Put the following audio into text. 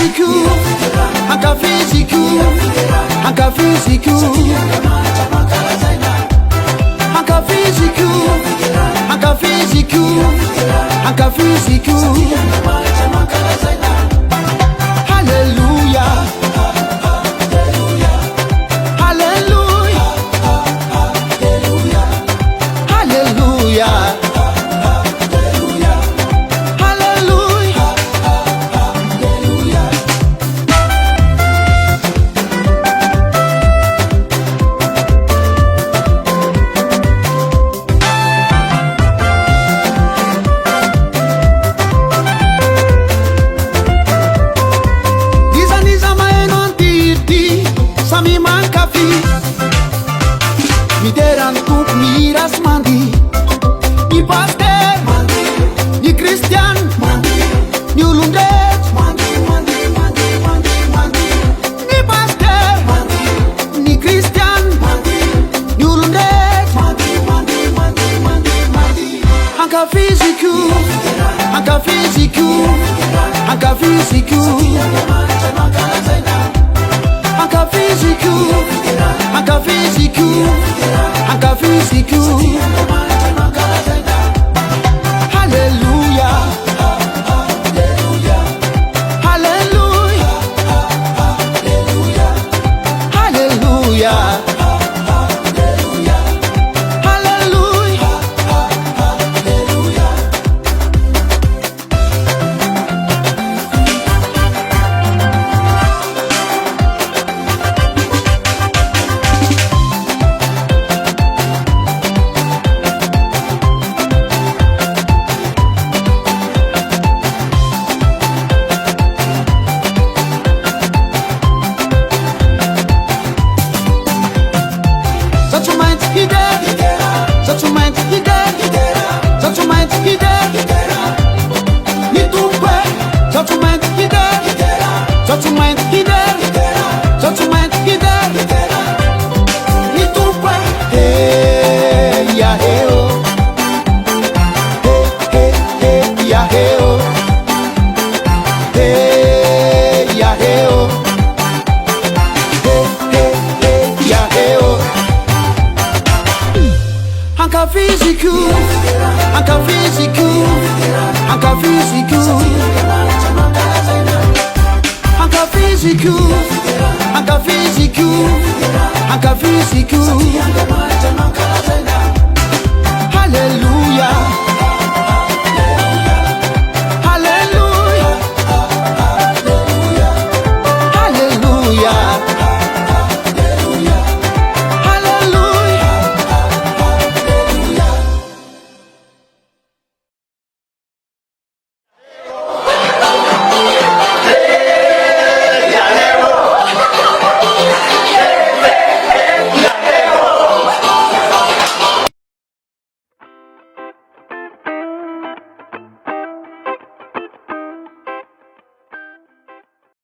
físico, anka físico, anka físico, anka físico, anka físico, anka físico. Hallelujah, hallelujah, hallelujah, hallelujah. Sami manca fi mi deran tuk miras mandi ni pastor mandi ni Christian mandi ni ulundet mandi ni pastor mandi ni Christian mandi ni ulundet mandi anka físico anka físico anka físico anka físico, anka físico, anka físico. Hallelujah, hallelujah, hallelujah, hallelujah, anka físico, anka físico, anka físico, anka físico, anka físico, anka físico.